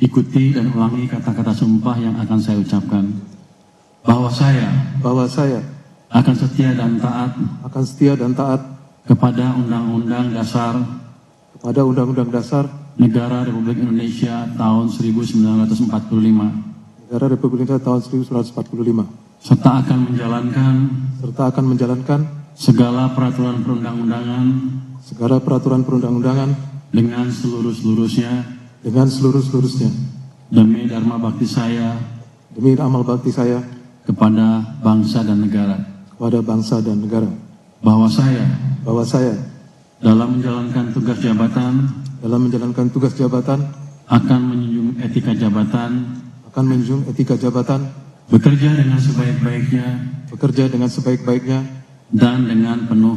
ikuti dan ulangi kata-kata sumpah yang akan saya ucapkan. Bahwa saya akan setia dan taat kepada Undang-Undang Dasar Negara Republik Indonesia tahun 1945 serta akan menjalankan segala peraturan perundang-undangan dengan seluruh-seluruhnya demi dharma bakti saya kepada bangsa dan negara. Bahwa saya dalam menjalankan tugas jabatan akan menjunjung etika jabatan, bekerja dengan sebaik-baiknya dan dengan penuh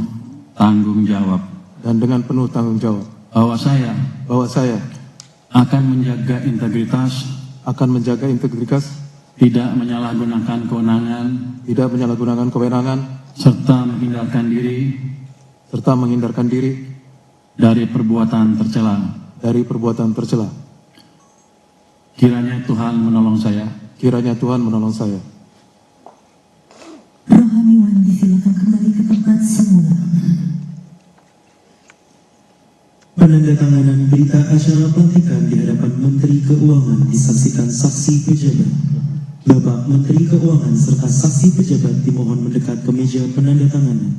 tanggung jawab. Bahwa saya akan menjaga integritas, tidak menyalahgunakan kewenangan, serta menghindarkan diri dari perbuatan tercela. Kiranya Tuhan menolong saya. Rohaniwan disilakan kembali ke tempat semula. Penandatanganan berita acara pelantikan di hadapan Menteri Keuangan disaksikan saksi pejabat. Bapak Menteri Keuangan serta saksi pejabat dimohon mendekat ke meja penandatanganan.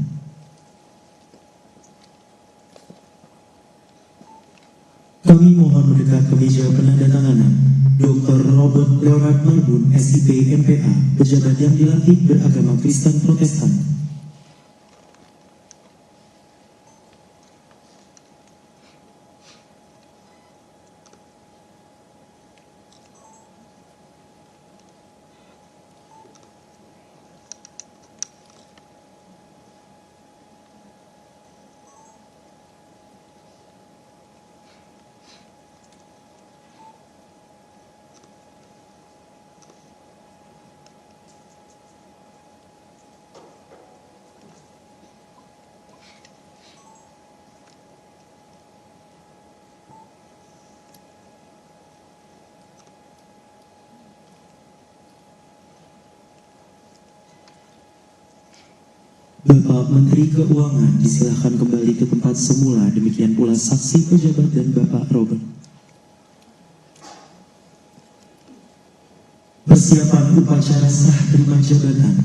Kami mohon mendekat ke meja penandatanganan Dr. Robert Leonard Marbun, SIP MPA, pejabat yang dilantik beragama Kristen Protestan. Bapak Menteri Keuangan disilakan kembali ke tempat semula, demikian pula saksi pejabat dan Bapak Robert. Persiapan upacara serah terima jabatan.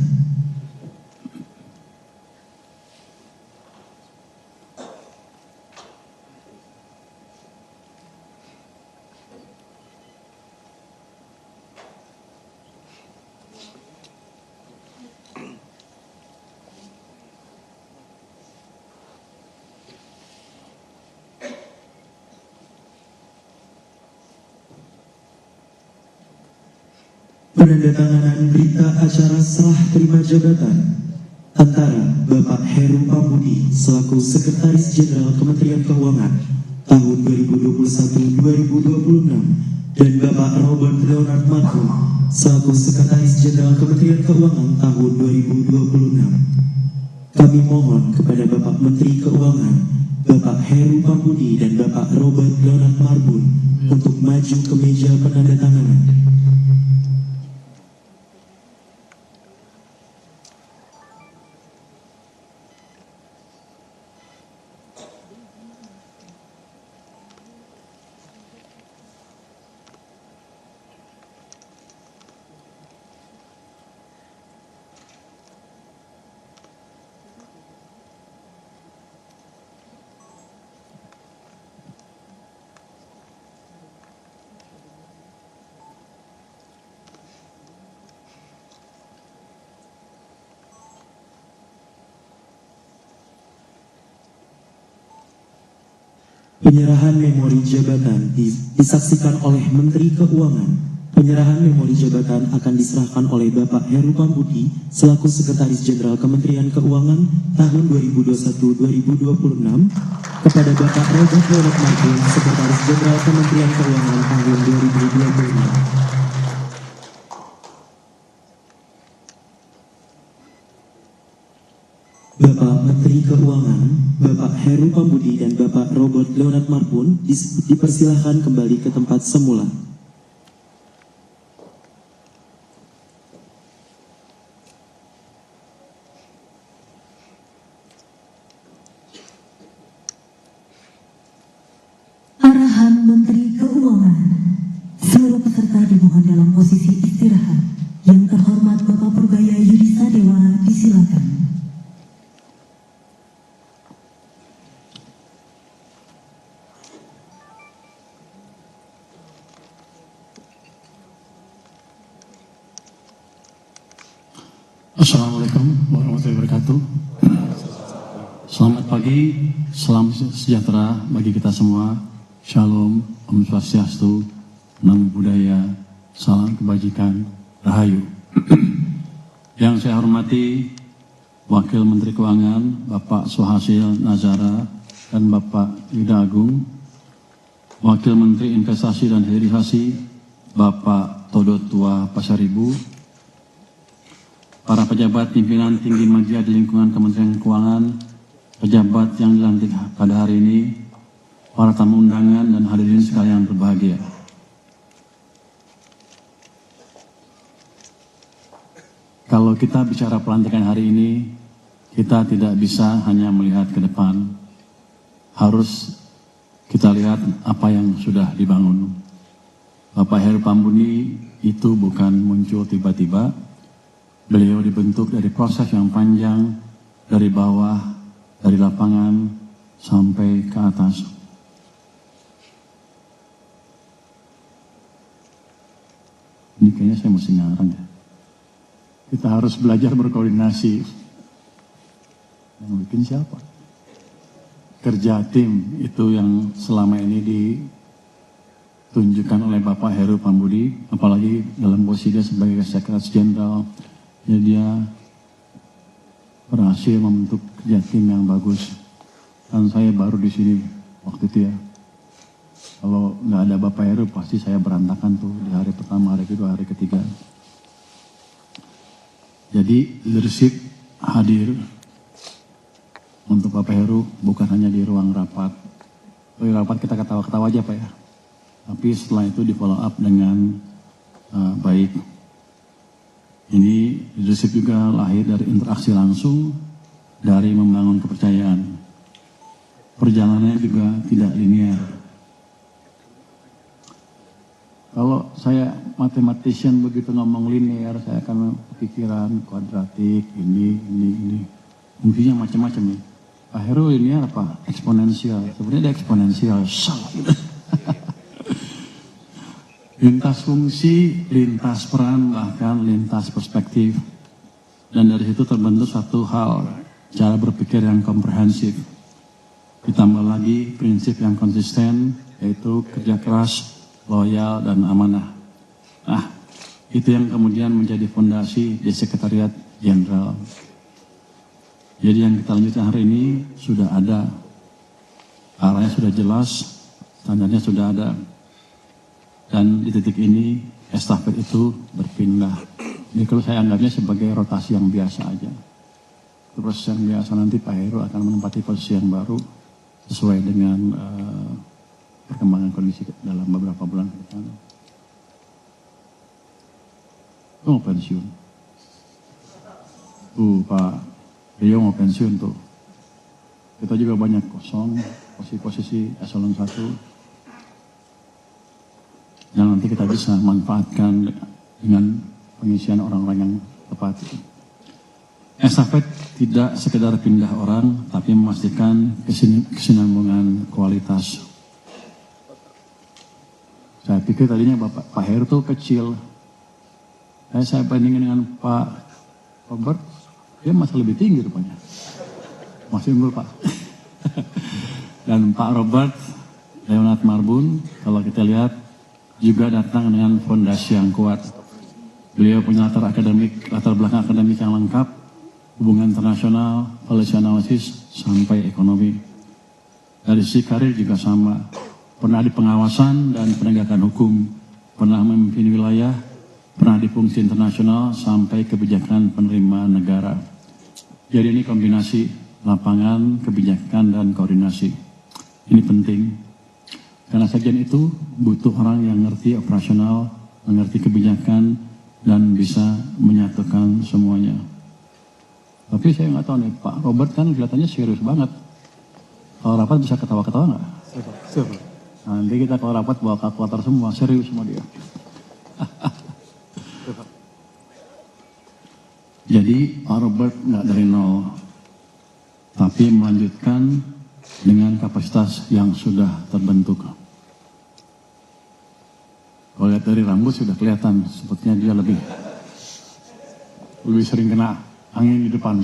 Penandatanganan berita acara serah terima jabatan antara Bapak Heru Pambudi selaku Sekretaris Jenderal Kementerian Keuangan tahun 2021-2026 dan Bapak Robert Leonard Marbun selaku Sekretaris Jenderal Kementerian Keuangan tahun 2026. Kami mohon kepada Bapak Menteri Keuangan, Bapak Heru Pambudi dan Bapak Robert Leonard Marbun untuk maju ke meja penandatanganan. Penyerahan memori jabatan disaksikan oleh Menteri Keuangan. Penyerahan memori jabatan akan diserahkan oleh Bapak Heru Pambudi selaku Sekretaris Jenderal Kementerian Keuangan tahun 2021-2026 kepada Bapak Robert Leonard Marbun, Sekretaris Jenderal Kementerian Keuangan tahun 2026. Bapak Menteri Keuangan, Bapak Heru Pambudi dan Bapak Robert Leonard Marbun dipersilahkan kembali ke tempat semula. Arahan Menteri Keuangan. Seluruh peserta dimohon dalam posisi istirahat. Yang terhormat Bapak Purbaya Yudhistha Dewa disilakan. Assalamualaikum warahmatullahi wabarakatuh. Selamat pagi, salam sejahtera bagi kita semua. Shalom, Om Swastiastu, Namo Buddhaya, salam kebajikan, Rahayu. Yang saya hormati Wakil Menteri Keuangan Bapak Suhasil Nazara dan Bapak Yuda Agung, Wakil Menteri Investasi dan Hilirisasi Bapak Todo Tua Pasaribu, para pejabat pimpinan tinggi media di lingkungan Kementerian Keuangan, pejabat yang dilantik pada hari ini, para tamu undangan dan hadirin sekalian berbahagia. Kalau kita bicara pelantikan hari ini, kita tidak bisa hanya melihat ke depan. Harus kita lihat apa yang sudah dibangun. Bapak Heru Pambudi itu bukan muncul tiba-tiba. Beliau dibentuk dari proses yang panjang, dari bawah, dari lapangan, sampai ke atas. Ini kayaknya saya mesti ngarang ya. Kita harus belajar berkoordinasi. Yang bikin siapa? Kerja tim itu yang selama ini ditunjukkan oleh Bapak Heru Pambudi, apalagi dalam posisi dia sebagai Sekretaris Jenderal. Ya, dia berhasil membentuk kerja tim yang bagus. Dan saya baru di sini waktu itu ya. Kalau nggak ada Bapak Heru pasti saya berantakan tuh di hari pertama, hari kedua, hari ketiga. Jadi leadership hadir untuk Bapak Heru bukan hanya di ruang rapat. Di rapat kita ketawa-ketawa aja Pak ya. Tapi setelah itu di follow up dengan baik. Ini leadership juga lahir dari interaksi langsung, dari membangun kepercayaan. Perjalanannya juga tidak linear. Kalau saya mathematician begitu ngomong linear, saya akan pikiran kuadratik, ini. Fungsinya macam-macam nih. Pak Heru linear apa? Eksponensial. Sebenarnya ada eksponensial. Salah gitu. Lintas fungsi, lintas peran, bahkan lintas perspektif. Dan dari situ terbentuk satu hal, cara berpikir yang komprehensif. Ditambah lagi prinsip yang konsisten, yaitu kerja keras, loyal, dan amanah. Nah, itu yang kemudian menjadi fondasi di Sekretariat Jenderal. Jadi yang kita lanjutkan hari ini sudah ada, arahnya sudah jelas, standarnya sudah ada. Dan di titik ini, estafet itu berpindah. Ini kalau saya anggapnya sebagai rotasi yang biasa aja. Proses yang biasa, nanti Pak Heru akan menempati posisi yang baru sesuai dengan perkembangan kondisi dalam beberapa bulan ke depan. Mau pensiun. Pak Rio mau pensiun tuh. Kita juga banyak kosong, posisi-posisi eselon 1. Yang nanti kita bisa manfaatkan dengan pengisian orang-orang yang tepat. Estafet tidak sekedar pindah orang, tapi memastikan kesinambungan kualitas. Saya pikir tadinya Pak Heru tuh kecil. Saya bandingin dengan Pak Robert, dia masih lebih tinggi rupanya. Masih unggul Pak. Dan Pak Robert Leonard Marbun, kalau kita lihat, juga datang dengan fondasi yang kuat. Beliau punya latar belakang akademik yang lengkap, hubungan internasional, policy analysis, sampai ekonomi. Dari sisi karir juga sama, pernah di pengawasan dan penegakan hukum, pernah memimpin wilayah, pernah di fungsi internasional, sampai kebijakan penerima negara. Jadi ini kombinasi lapangan, kebijakan, dan koordinasi. Ini penting. Karena sekjen itu butuh orang yang ngerti operasional, mengerti kebijakan, dan bisa menyatukan semuanya. Tapi saya nggak tahu nih, Pak Robert kan kelihatannya serius banget. Kalau rapat bisa ketawa-ketawa nggak? Nanti kita kalau rapat bawa kalkulator semua, serius semua dia. Jadi Pak Robert nggak dari nol, tapi melanjutkan dengan kapasitas yang sudah terbentuk. Kalau lihat dari rambut sudah kelihatan, sepertinya dia lebih sering kena angin di depan.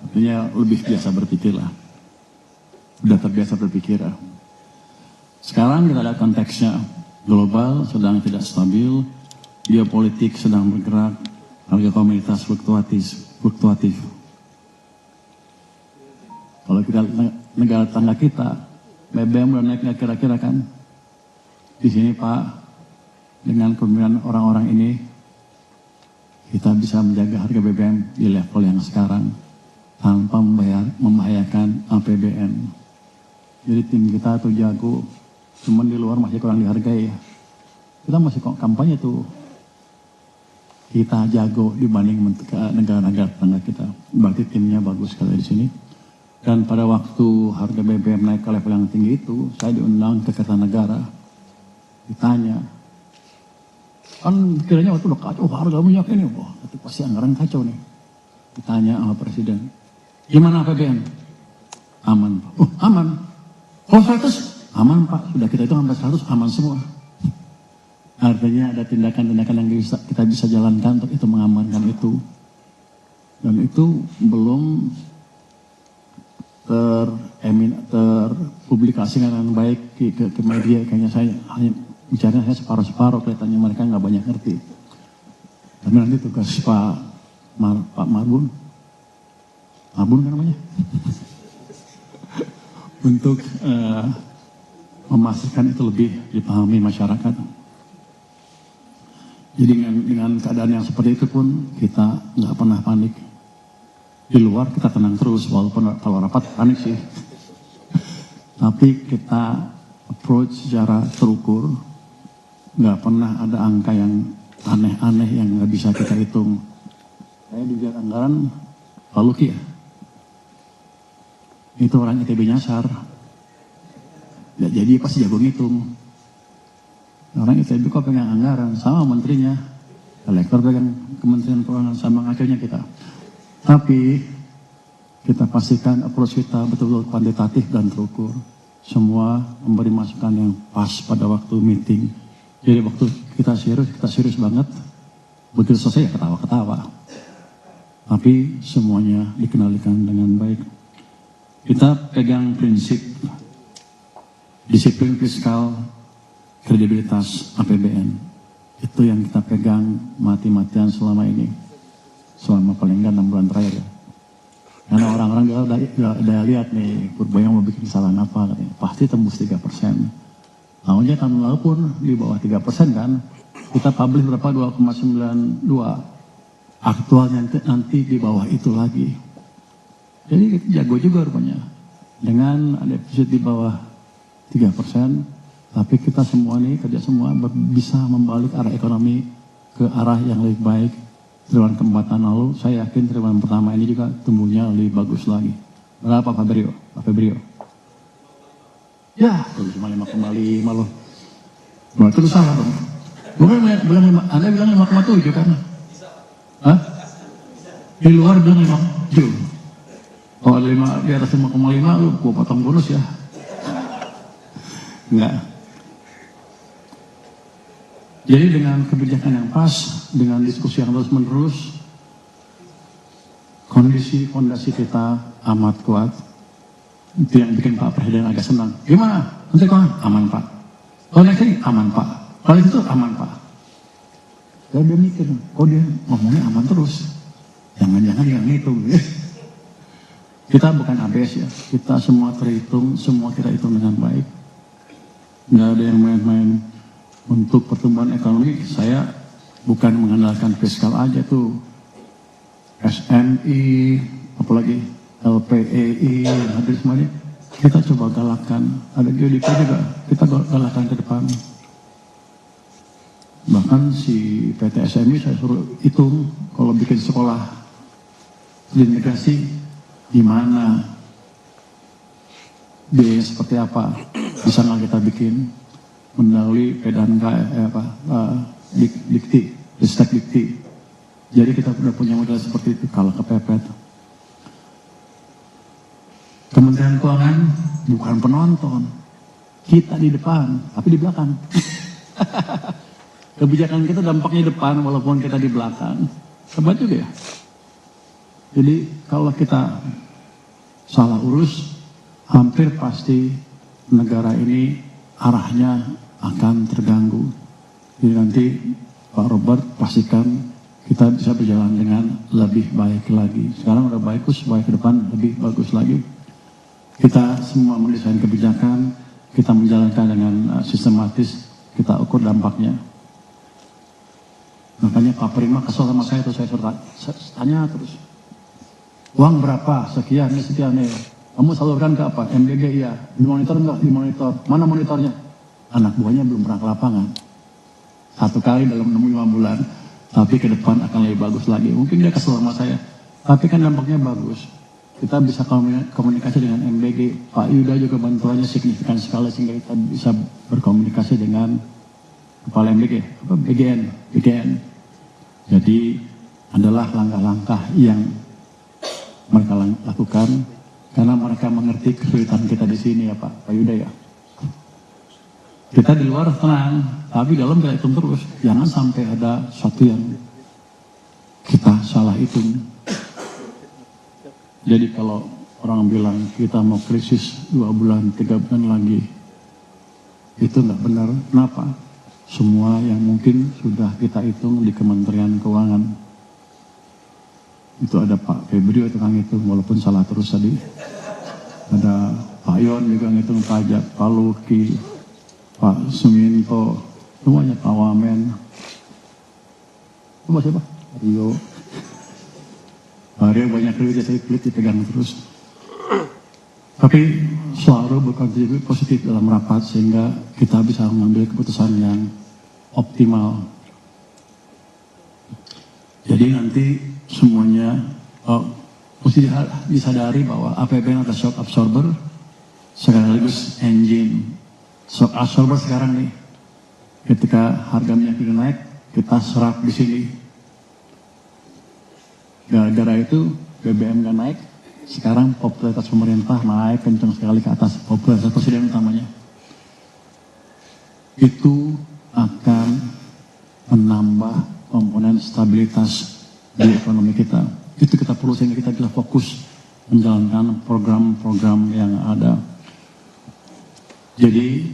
Artinya lebih biasa berpikir lah. Sudah terbiasa berpikir. Sekarang kita lihat konteksnya. Global sedang tidak stabil, geopolitik sedang bergerak, harga komoditas fluktuatif. Kalau kita negara tetangga kita, BBM udah naik nggak kira-kira kan? Di sini Pak, dengan kepemimpinan orang-orang ini, kita bisa menjaga harga BBM di level yang sekarang tanpa membahayakan APBN. Jadi tim kita tuh jago, cuman di luar masih kurang dihargai ya. Kita masih kok kampanye tuh. Kita jago dibanding negara-negara tetangga kita. Berarti timnya bagus sekali di sini. Dan pada waktu harga BBM naik ke level yang tinggi itu, saya diundang ke Kertanegara. Ditanya, kan kiranya waktu udah kacau harga minyak ini, wah itu pasti anggaran kacau nih. Ditanya sama Presiden, gimana APBN? Aman Pak. Oh aman. Kalau 100? Aman Pak. Sudah kita itu sampai 100 aman semua. Artinya ada tindakan-tindakan yang kita bisa jalankan untuk itu mengamankan itu. Dan itu belum terpublikasi dengan baik ke media. Kayaknya saya hanya bicaranya saya separuh-separuh, kelihatannya mereka nggak banyak ngerti. Tapi nanti tugas Pak Marbun kan namanya, untuk memastikan itu lebih dipahami masyarakat. Jadi dengan keadaan yang seperti itu pun kita nggak pernah panik. Di luar kita tenang terus, walaupun kalau rapat panik sih. Tapi kita approach secara terukur, nggak pernah ada angka yang aneh-aneh yang nggak bisa kita hitung. Saya di bidang anggaran, Pak Luki ya, itu orang ITB nyasar. Ya, jadi pasti jago ngitung. Orang ITB kok pegang anggaran, sama menterinya. Elektor pegang Kementerian Keuangan, sama ngasilnya kita. Tapi kita pastikan approach kita betul-betul kuantitatif dan terukur. Semua memberi masukan yang pas pada waktu meeting. Jadi waktu kita serius banget. Begitu selesai ya ketawa-ketawa. Tapi semuanya dikendalikan dengan baik. Kita pegang prinsip disiplin fiskal, kredibilitas APBN. Itu yang kita pegang mati-matian selama ini. Selama paling enggak 6 bulan terakhir ya. Karena orang-orang udah lihat nih, Purboyo mau bikin kesalahan apa, katanya. Pasti tembus 3%. Tahunnya tahun lalu pun di bawah 3% kan. Kita publish berapa? 2,92. Aktualnya nanti di bawah itu lagi. Jadi kita jago juga rupanya. Dengan defisit di bawah 3%, tapi kita semua nih, kerja semua bisa membalik arah ekonomi ke arah yang lebih baik. Triwulan keempat tahun lalu, saya yakin triwulan pertama ini juga tumbuhnya lebih bagus lagi. Berapa Pak Febrio? Ya, cuma 5,5 loh. Berarti itu salah dong. Anda bilang 5,7 kan? Hah? Di luar bilang 5,7. Kalau ada 5, di atas 5,5 lu gua potong bonus ya. Enggak. Jadi dengan kebijakan yang pas, dengan diskusi yang terus menerus, kondisi fondasi kita amat kuat. Itu yang bikin Pak Presiden agak senang. Gimana? Menteri Keuangan? Aman Pak. Kalau naik ini aman Pak. Kalau itu aman Pak. Kalau dia mikir, kok dia ngomongnya aman terus. Jangan-jangan yang ngitung. Kita bukan ABS ya. Kita semua terhitung, semua kita hitung dengan baik. Nggak ada yang main-main. Untuk pertumbuhan ekonomi, saya bukan mengandalkan fiskal aja tuh. SNI, apalagi LPEI yang hadir semuanya, kita coba galakkan. Ada GDP juga, kita galakkan ke depan. Bahkan si PT SMI saya suruh hitung kalau bikin sekolah integrasi di mana, biaya seperti apa, bisa nggak kita bikin mendahului PDANK Dikti, Ristek Dikti. Jadi kita sudah punya modal seperti itu kalau kepepet. Kementerian Keuangan bukan penonton, kita di depan, tapi di belakang. Kebijakan kita dampaknya di depan walaupun kita di belakang. Hebat juga ya. Jadi kalau kita salah urus, hampir pasti negara ini arahnya akan terganggu. Jadi nanti Pak Robert pastikan kita bisa berjalan dengan lebih baik lagi. Sekarang udah bagus, baik ke depan lebih bagus lagi. Kita semua mendesain kebijakan, kita menjalankan dengan sistematis, kita ukur dampaknya. Makanya Pak Prima kesel sama saya tuh, saya tanya terus. Uang berapa? Sekian nih. Kamu salurkan ke apa? MDG iya. Dimonitor enggak? Dimonitor. Mana monitornya? Anak buahnya belum pernah ke lapangan. 1 kali dalam 5 bulan. Tapi ke depan akan lebih bagus lagi. Mungkin dia kesel sama saya. Tapi kan dampaknya bagus. Kita bisa komunikasi dengan MDG. Pak Yuda juga bantuannya signifikan sekali sehingga kita bisa berkomunikasi dengan Kepala MDG. BGN. Jadi adalah langkah-langkah yang mereka lakukan karena mereka mengerti kesulitan kita di sini ya Pak Yuda ya. Kita di luar tenang, tapi dalam kita hitung terus. Jangan sampai ada sesuatu yang kita salah hitung. Jadi kalau orang bilang kita mau krisis 2 bulan, 3 bulan lagi, itu nggak benar. Kenapa? Semua yang mungkin sudah kita hitung di Kementerian Keuangan. Itu ada Pak Febrio tukang hitung, walaupun salah terus tadi. Ada Pak Yon juga ngitung pajak, Pak Luki, Pak Suminto, semuanya Pak Wamen. Itu siapa? Rio. Pak Rio banyak duit, saya kulit dipegang terus. Tapi selalu berkontribusi positif dalam rapat sehingga kita bisa mengambil keputusan yang optimal. Jadi nanti semuanya mesti disadari bahwa APBN adalah shock absorber sekaligus engine. Shock absorber sekarang nih, ketika harga minyak naik, kita serap di sini. Gara-gara itu BBM nggak naik, sekarang popularitas pemerintah naik kencang sekali ke atas popularitas presiden utamanya. Itu akan menambah komponen stabilitas di ekonomi kita. Itu kita perlu sehingga kita bisa fokus menjalankan program-program yang ada. Jadi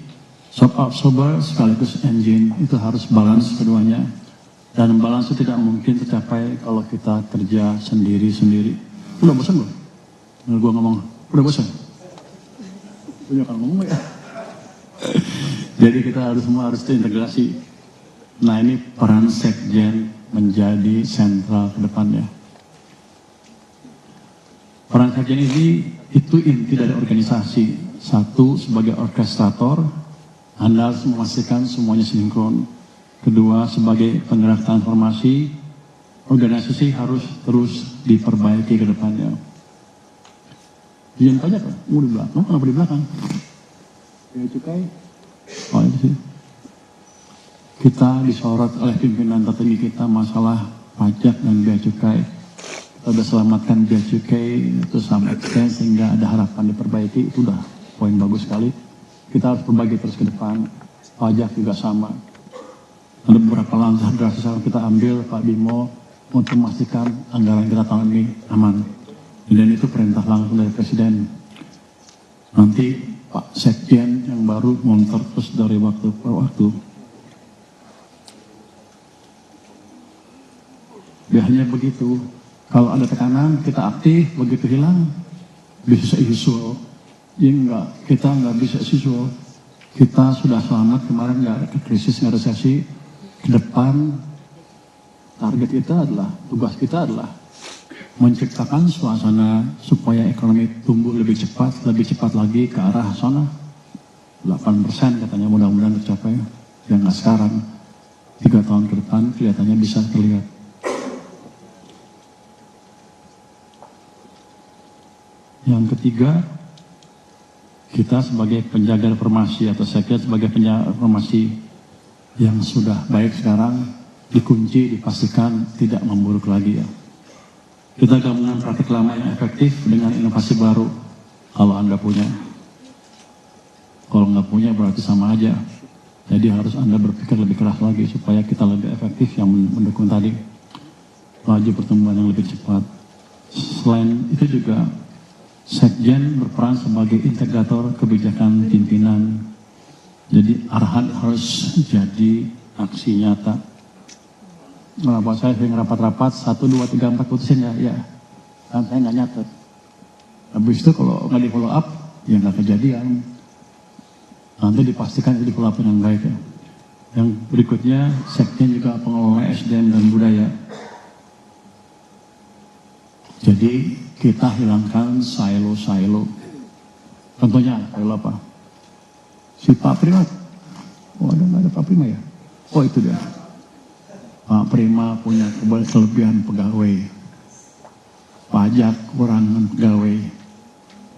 shock absorber sekaligus engine itu harus balance keduanya. Dan balance itu tidak mungkin tercapai kalau kita kerja sendiri-sendiri. Udah bosan belum? Menurut gue ngomong, udah bosan? Punya kan ngomong ya? Jadi kita semua harus terintegrasi. Nah ini peran sekjen menjadi sentral ke depannya. Peran sekjen ini itu inti dari organisasi. Satu, sebagai orkestrator, Anda harus memastikan semuanya sinkron. Kedua, sebagai penggerak transformasi, organisasi harus terus diperbaiki ke depannya. Izin pajak kan? Mau di belakang? Kenapa di belakang? Biaya cukai? Oh itu sih. Kita disorot oleh pimpinan tertinggi kita masalah pajak dan biaya cukai. Kita sudah selamatkan biaya cukai itu sampai extend sehingga ada harapan diperbaiki. Itu udah poin bagus sekali. Kita harus berbagi terus ke depan. Pajak juga sama. Ada beberapa langkah drastis yang kita ambil Pak Bimo untuk memastikan anggaran kita tahun ini aman. Dan itu perintah langsung dari Presiden. Nanti Pak Sekjen yang baru monitor terus dari waktu ke waktu. Biasanya begitu. Kalau ada tekanan kita aktif, begitu hilang bisa visual. Ya enggak, kita nggak bisa visual. Kita sudah selamat kemarin, nggak ada krisis, nggak ada resesi. Ke depan target kita adalah, tugas kita adalah menciptakan suasana supaya ekonomi tumbuh lebih cepat lagi ke arah sana. 8% katanya mudah-mudahan tercapai. Yang nggak sekarang, 3 tahun ke depan kelihatannya bisa terlihat. Yang ketiga, kita sebagai penjaga reformasi atau saya kira sebagai penjaga reformasi yang sudah baik sekarang dikunci, dipastikan tidak memburuk lagi ya. Kita gabungan praktik lama yang efektif dengan inovasi baru kalau Anda punya. Kalau nggak punya berarti sama aja. Jadi harus Anda berpikir lebih keras lagi supaya kita lebih efektif yang mendukung tadi. Laju pertumbuhan yang lebih cepat. Selain itu juga Sekjen berperan sebagai integrator kebijakan pimpinan. Jadi arahan harus jadi aksi nyata. Buat saya sering rapat-rapat 1, 2, 3, 4 putusin ya. Dan saya nggak nyatet. Habis itu kalau nggak di follow up, ya nggak kejadian. Nanti dipastikan itu di follow up dengan baik ya. Yang berikutnya, Sekjen juga pengelola SDM dan budaya. Jadi kita hilangkan silo-silo. Contohnya, silo apa? Si Pak Prima. Oh nggak ada Pak Prima ya? Oh itu dia. Pak Prima punya kelebihan pegawai. Pajak kurangan pegawai.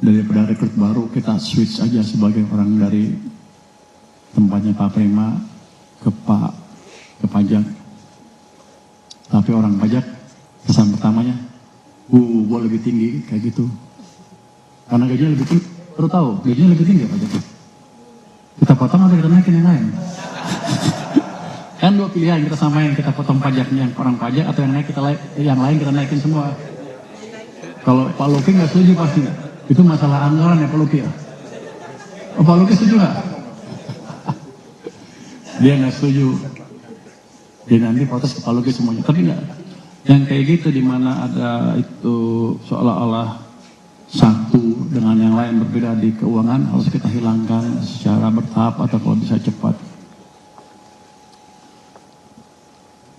Daripada rekrut baru kita switch aja sebagai orang dari tempatnya Pak Prima ke pajak. Tapi orang pajak kesan pertamanya, gue lebih tinggi kayak gitu. Karena gajinya lebih tinggi, perlu tahu gajinya lebih tinggi pajak. Kita potong atau kita naikin yang lain? Kan 2 pilihan kita samain, kita potong pajaknya yang orang pajak atau yang lain kita naikin semua. Kalau Pak Luki nggak setuju pasti. Itu masalah anggaran ya Pak Luki ya. Oh, Pak Luki setuju nggak? Dia nggak setuju. Dia nanti protes ke Pak Luki semuanya. Tapi nggak. Yang kayak gitu di mana ada itu seolah-olah satu dengan yang lain berbeda di keuangan harus kita hilangkan secara bertahap atau kalau bisa cepat.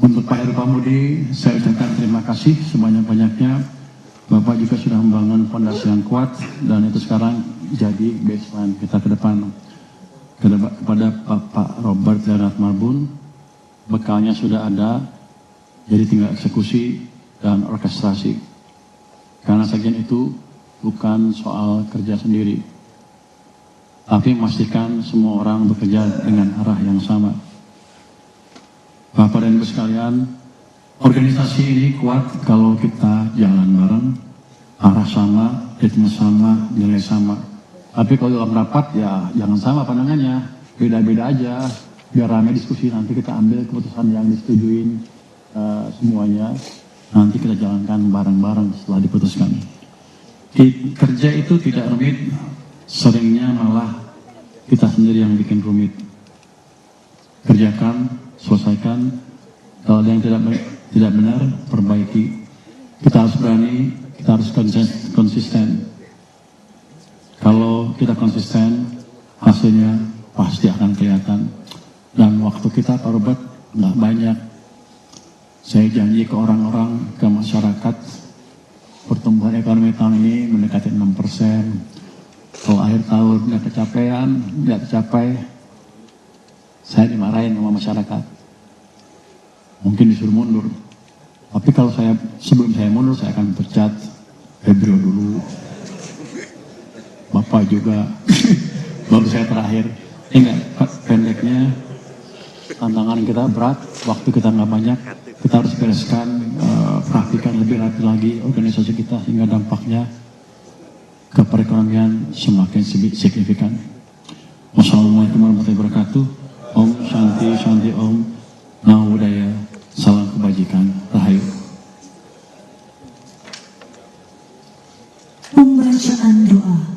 Untuk Pak Heru Pambudi, saya ucapkan terima kasih sebanyak-banyaknya. Bapak juga sudah membangun fondasi yang kuat dan itu sekarang jadi baseline kita ke depan. Kepada Bapak Robert Leonard Marbun, bekalnya sudah ada, jadi tinggal eksekusi dan orkestrasi. Karena sekjen itu bukan soal kerja sendiri, tapi memastikan semua orang bekerja dengan arah yang sama. Bapak dan Ibu sekalian, organisasi ini kuat kalau kita jalan bareng, arah sama, ritme sama, nilai sama. Tapi kalau dalam rapat ya jangan sama pandangannya, beda-beda aja, biar ramai diskusi, nanti kita ambil keputusan yang disetujuin semuanya, nanti kita jalankan bareng-bareng setelah diputuskan. Kerja itu tidak rumit, seringnya malah kita sendiri yang bikin rumit. Kerjakan, selesaikan, kalau ada yang tidak benar, perbaiki. Kita harus berani, kita harus konsisten. Kalau kita konsisten, hasilnya pasti akan kelihatan. Dan waktu kita, Pak Robert, nggak banyak. Saya janji ke orang-orang, ke masyarakat, pertumbuhan ekonomi tahun ini mendekati 6%. Kalau akhir tahun nggak tercapai, saya dimarahin sama masyarakat. Mungkin disuruh mundur. Tapi kalau sebelum saya mundur, saya akan pecat Febrio dulu. Bapak juga. Baru saya terakhir. Ingat, pendeknya tantangan kita berat, waktu kita nggak banyak. Kita harus bereskan, praktikan lebih rapi lagi organisasi kita sehingga dampaknya ke perekonomian semakin signifikan. Wassalamualaikum warahmatullahi wabarakatuh. Om Shanti Shanti Om Namo Buddhaya. Salam kebajikan. Rahayu. Pembacaan doa.